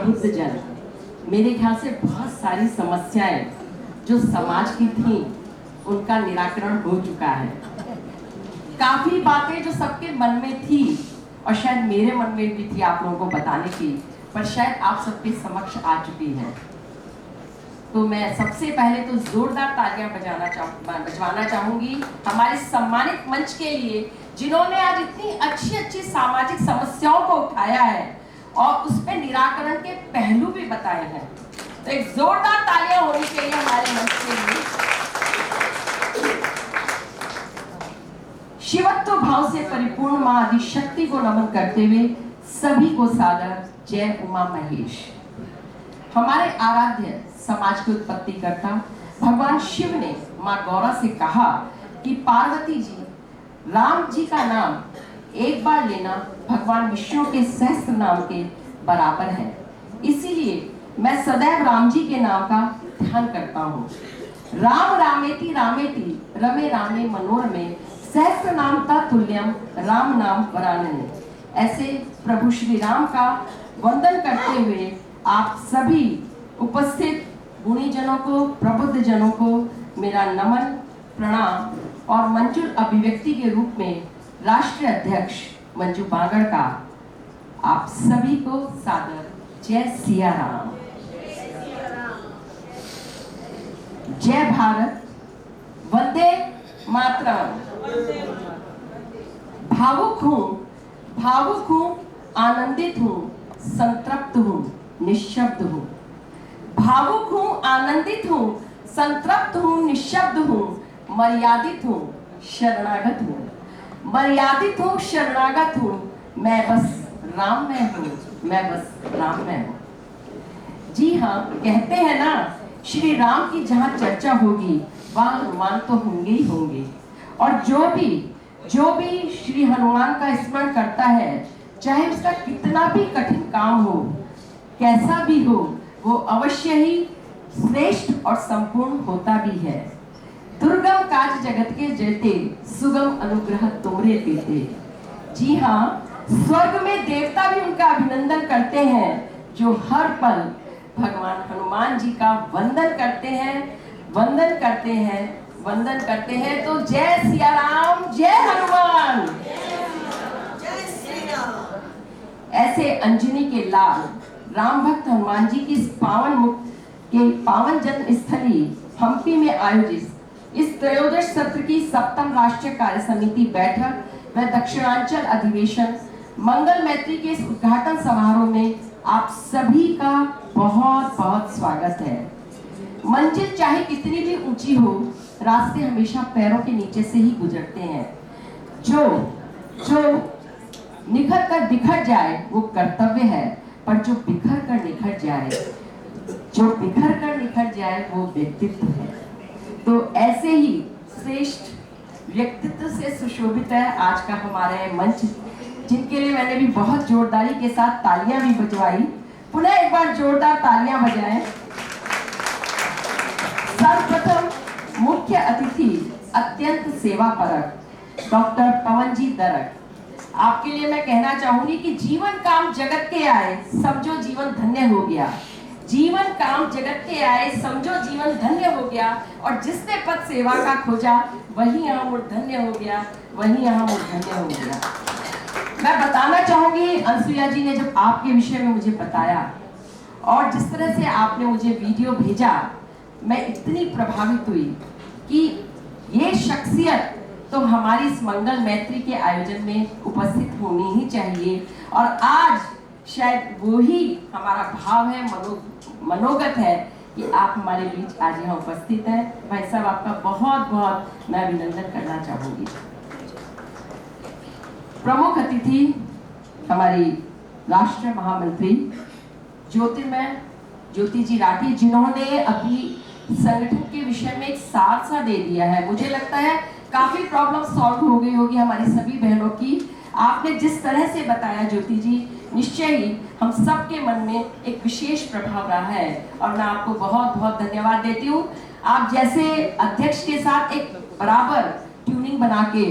प्रबुद्ध जन, मेरे ख्याल से बहुत सारी समस्याएं जो समाज की थी उनका निराकरण हो चुका है। काफी बातें जो सबके मन में थी और शायद मेरे मन में भी थी आप लोगों को बताने की, पर शायद आप सबके समक्ष आ चुकी है। तो मैं सबसे पहले तो जोरदार तालियां बजवाना चाहूंगी हमारे सम्मानित मंच के लिए, जिन्होंने आज इतनी अच्छी सामाजिक समस्याओं को उठाया है और उस पे निराकरण के पहलू भी बताए हैं। तो एक जोरदार तालियां होनी चाहिए हमारे मंच के लिए। शिवत्व भाव से परिपूर्ण मां आदि शक्ति को नमन करते हुए सभी को सादर जय उमा महेश। हमारे आराध्य समाज की उत्पत्ति करता भगवान शिव ने मां गौरा से कहा कि पार्वती जी, राम जी का नाम एक बार लेना भगवान विष्णु के सहस्त्र नाम के बराबर है, इसीलिए मैं सदैव राम जी के नाम का ध्यान करता हूँ। राम रामेति रामेति रमे रामे मनोरमे सहस्त्र नाम ता तुल्यम राम नाम वरानने। ऐसे प्रभु श्री राम का वंदन करते हुए आप सभी उपस्थित गुणीजनों को, प्रबुद्ध जनों को मेरा नमन, प्रणाम और मंजूर अभिव्यक्ति के रूप में राष्ट्रीय अध्यक्ष मंजू बांगड़ का आप सभी को सादर जय सिया राम। जय भारत, वंदे मातरम। भावुक हूँ, आनंदित हूँ, संतृप्त हूँ, निःशब्द हूँ। भावुक हूँ, आनंदित हूँ, संतृप्त हूँ, निःशब्द हूँ, मर्यादित हूँ, शरणागत हूँ। मर्यादित हूँ, शरणागत हूँ, मैं बस राम में हूँ, मैं बस राम में हूँ। जी हाँ, कहते हैं ना, श्री राम की जहाँ चर्चा होगी वहाँ हनुमान तो होंगे ही होंगे। और जो भी श्री हनुमान का स्मरण करता है, चाहे उसका कितना भी कठिन काम हो, कैसा भी हो, वो अवश्य ही श्रेष्ठ और संपूर्ण होता भी है। दुर्गम काज जगत के जेते, सुगम अनुग्रह तुमरे देते। जी हाँ, स्वर्ग में देवता भी उनका अभिनंदन करते हैं, जो हर पल भगवान हनुमान जी का वंदन करते हैं। तो जय सिया राम, जय हनुमान। ऐसे अंजनी के लाल राम भक्त हनुमान जी की पावन जन्म स्थली हम्पी में आयोजित इस त्रयोदश सत्र की 7वीं राष्ट्रीय कार्य समिति बैठक व दक्षिणांचल अधिवेशन मंगल मैत्री के इस उद्घाटन समारोह में आप सभी का बहुत बहुत स्वागत है। मंजिल चाहे कितनी भी ऊंची हो, रास्ते हमेशा पैरों के नीचे से ही गुजरते हैं। जो निखर कर बिखर जाए वो कर्तव्य है, पर जो बिखर कर निखर जाए वो व्यक्तित्व है। तो ऐसे ही श्रेष्ठ व्यक्तित्व से सुशोभित है आज का हमारा मंच, जिनके लिए मैंने भी बहुत जोरदारी के साथ तालियां भी बजवाई। पुनः एक बार जोरदार तालियां बजाएं। सर्वप्रथम मुख्य अतिथि अत्यंत सेवापरक डॉक्टर पवनजी दरक, आपके लिए मैं कहना चाहूंगी कि जीवन काम जगत के आए, समझो जीवन धन्य हो गया। जीवन काम जगत के आए, समझो जीवन धन्य हो गया। और जिसने पद सेवा का खोजा, वही यहाँ मूर्धन्य हो गया, मैं बताना चाहूंगी, अनसुईया जी ने जब आपके विषय में मुझे बताया और जिस तरह से आपने मुझे वीडियो भेजा, मैं इतनी प्रभावित हुई कि ये शख्सियत तो हमारी इस मंगल मैत्री के आयोजन में उपस्थित होनी ही चाहिए। और आज शायद वो ही हमारा भाव है, मनोगत है कि आप हमारे बीच आज यहाँ उपस्थित हैं। भाई साहब, आपका बहुत बहुत मैं अभिनंदन करना चाहूंगी। प्रमुख अतिथि हमारी राष्ट्रीय महामंत्री ज्योति जी राठी, जिन्होंने अभी संगठन के विषय में एक सार सा दे दिया है। मुझे लगता है काफी प्रॉब्लम सॉल्व हो गई होगी हमारी सभी बहनों की। आपने जिस तरह से बताया ज्योति जी, निश्चय ही हम सबके मन में एक विशेष प्रभाव रहा है और मैं आपको बहुत बहुत धन्यवाद देती हूँ। आप जैसे अध्यक्ष के साथ एक बराबर ट्यूनिंग बना के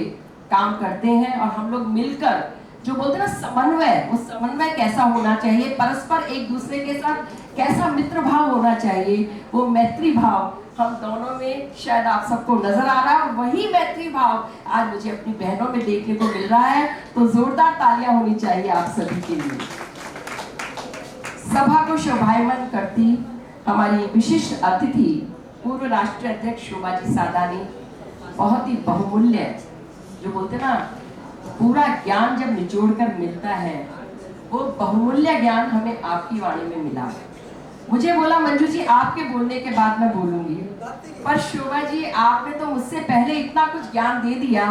काम करते हैं और हम लोग मिलकर जो बोलते हैं ना समन्वय, वो समन्वय कैसा होना चाहिए, परस्पर एक दूसरे के साथ कैसा मित्र भाव होना चाहिए, वो मैत्री भाव हम दोनों में शायद आप सबको नजर आ रहा है। और वही मैत्री भाव आज मुझे अपनी बहनों में देखने को मिल रहा है। तो जोरदार तालियां होनी चाहिए आप सभी के लिए। सभा को शोभायमान करती हमारी विशिष्ट अतिथि पूर्व राष्ट्रीय अध्यक्ष शोभा जी सादानी, बहुत ही बहुमूल्य, जो बोलते ना पूरा ज्ञान जब निचोड़ कर मिलता है, वो बहुमूल्य ज्ञान हमें आपकी वाणी में मिला। मुझे बोला मंजू जी आपके बोलने के बाद मैं बोलूंगी, पर शोभा जी आपने तो मुझसे पहले इतना कुछ ज्ञान दे दिया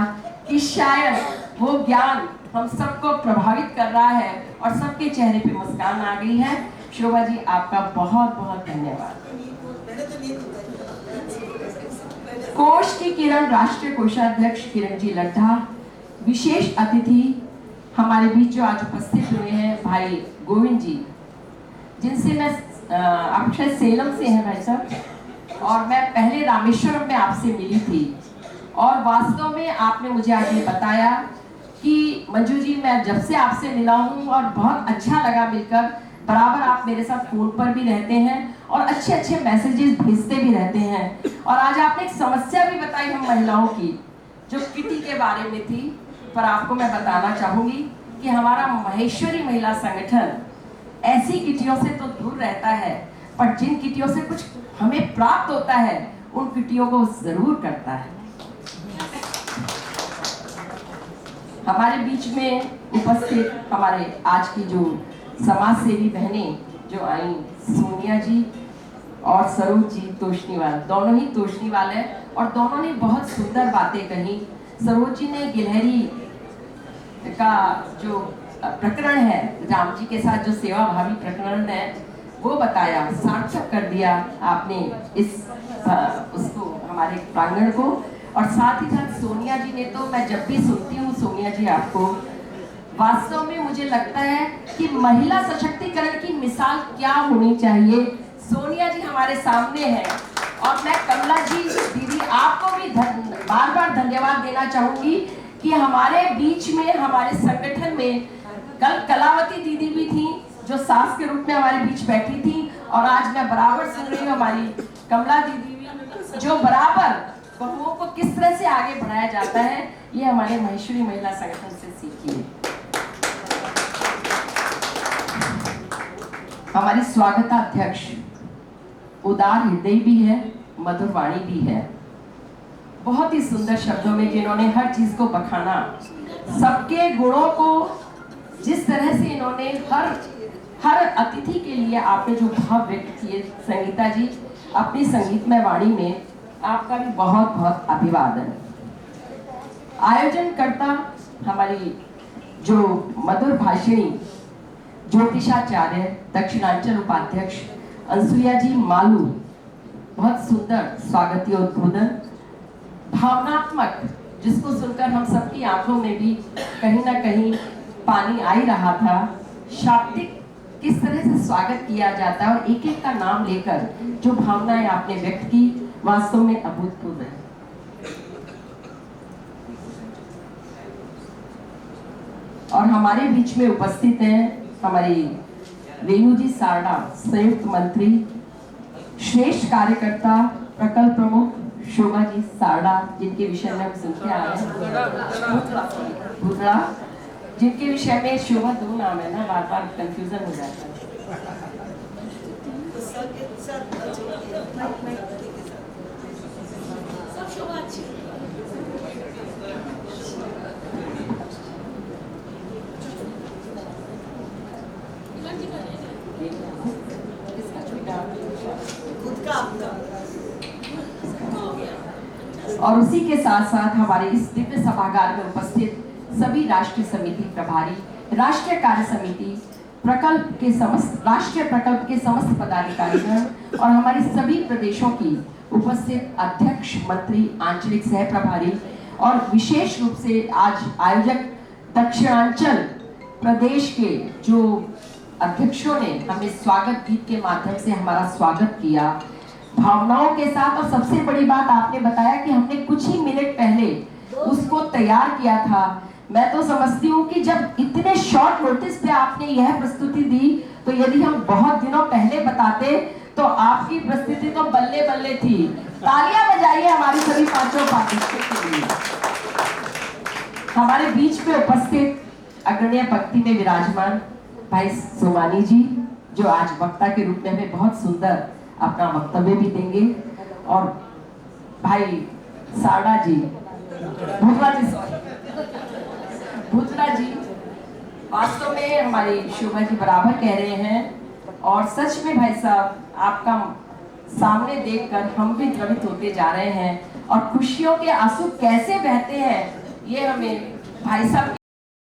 कि शायद वो ज्ञान हम सबको प्रभावित कर रहा है और सबके चेहरे पे मुस्कान आ गई है। शोभा जी आपका बहुत बहुत धन्यवाद। कोष की किरण राष्ट्रीय कोषाध्यक्ष किरण जी लड्ढा, विशेष अतिथि हमारे बीच जो आज उपस्थित हुए हैं भाई गोविंद जी, जिनसे मैं आप शायद सेलम से हैं भाई साहब, और मैं पहले रामेश्वरम में आपसे मिली थी और वास्तव में आपने मुझे आज ये बताया कि मंजू जी मैं जब से आपसे मिला हूँ और बहुत अच्छा लगा मिलकर, बराबर आप मेरे साथ फोन पर भी रहते हैं और अच्छे अच्छे मैसेजेस भेजते भी रहते हैं। और आज आपने एक समस्या भी बताई हम महिलाओं की, जो किटी के बारे में थी, पर आपको मैं बताना चाहूंगी कि हमारा महेश्वरी महिला संगठन ऐसी किटियों से तो दूर रहता है, पर जिन किटियों से कुछ हमें प्राप्त होता है उन किटियों को जरूर करता है। हमारे बीच में उपस्थित हमारे आज की जो समाज सेवी बहनें जो आई, सोनिया जी और सरोज जी तोशनीवाल, दोनों ही तोशनीवाल है और दोनों ने बहुत सुंदर बातें कही। सरोज जी ने गिलहरी का जो प्रकरण है, राम जी के साथ जो सेवा भावी प्रकरण है, वो बताया, सार्थक कर दिया आपने इस उसको हमारे प्रांगण को। और साथ ही साथ सोनिया जी ने तो, मैं जब भी सुनती हूँ सोनिया जी आपको, वास्तव में मुझे लगता है कि महिला सशक्तिकरण की मिसाल क्या होनी चाहिए। सोनिया जी हमारे सामने है और मैं कमला जी दीदी आपको भी बार बार धन्यवाद देना चाहूंगी कि हमारे बीच में, हमारे संगठन में कल कलावती दीदी भी थी जो सास के रूप में हमारे बीच बैठी थी, और आज मैं बराबर सुन रही हूँ हमारी कमला दीदी भी, जो बराबर बहुओं को किस तरह से आगे बढ़ाया जाता है, ये हमारे महेश्वरी महिला संगठन से सीखिए। हमारी स्वागताध्यक्ष उदार हृदय भी है, मधुर वाणी भी है, बहुत ही सुंदर शब्दों में जिन्होंने हर चीज को बखाना, सबके गुणों को जिस तरह से इन्होंने हर अतिथि के लिए आपने जो भाव व्यक्त किए, संगीता जी अपनी संगीतमय वाणी में, आपका भी बहुत बहुत अभिवादन। आयोजनकर्ता हमारी जो मधुर भाषिणी ज्योतिषाचार्य दक्षिणांचल उपाध्यक्ष अंसुया जी मालू, बहुत सुंदर स्वागतीयोद्बोधन, भावनात्मक, जिसको सुनकर हम सबकी आंखों में भी कहीं ना कहीं पानी आ ही रहा था। शाब्दिक किस तरह से स्वागत किया जाता है और एक एक का नाम लेकर जो भावनाएं आपने व्यक्त की, वास्तव में अभूतपूर्व है। और हमारे बीच में उपस्थित हैं हमारी रेणु जी सारडा, संयुक्त मंत्री, श्रेष्ठ कार्यकर्ता, प्रकल्प प्रमुख शोभा जी सारडा, जिनके विषय में हम सुनते आ रहे हैं, भूतड़ा, जिनके विषय में शोभा दो नाम है ना, बार बार कंफ्यूजन हो जाता है। और उसी के साथ साथ हमारे इस दिव्य सभागार में उपस्थित सभी राष्ट्रीय समिति प्रभारी, राष्ट्रीय कार्य समिति, प्रकल्प के समस्त राष्ट्रीय प्रकल्प के समस्त पदाधिकारीगण और हमारे सभी प्रदेशों की उपस्थित अध्यक्ष, मंत्री, आंचलिक सह प्रभारी, और विशेष रूप से आज आयोजक दक्षिणांचल प्रदेश के जो अध्यक्षों ने हमें स्वागत गीत के माध्यम से हमारा स्वागत किया भावनाओं के साथ। और सबसे बड़ी बात आपने बताया कि हमने कुछ ही मिनट पहले उसको तैयार किया था, मैं तो समझती हूँ कि जब इतने शॉर्ट नोटिस पे आपने यह प्रस्तुति दी, तो यदि हम बहुत दिनों पहले बताते तो आपकी प्रस्तुति तो बल्ले बल्ले थी। तालियां बजाइए हमारी सभी पांचों पार्टिसिपेंट के लिए। हमारे बीच में उपस्थित अग्रणीय पंक्ति में विराजमान भाई सोमानी जी, जो आज वक्ता के रूप में हमें बहुत सुंदर अपना वक्तव्य भी देंगे, और भाई साड़ा जी, भूतला जी वास्तव में हमारी शोभा जी बराबर कह रहे हैं, और सच में भाई साहब आपका सामने देखकर हम भी द्रवित होते जा रहे हैं, और खुशियों के आंसू कैसे बहते हैं ये हमें भाई साहब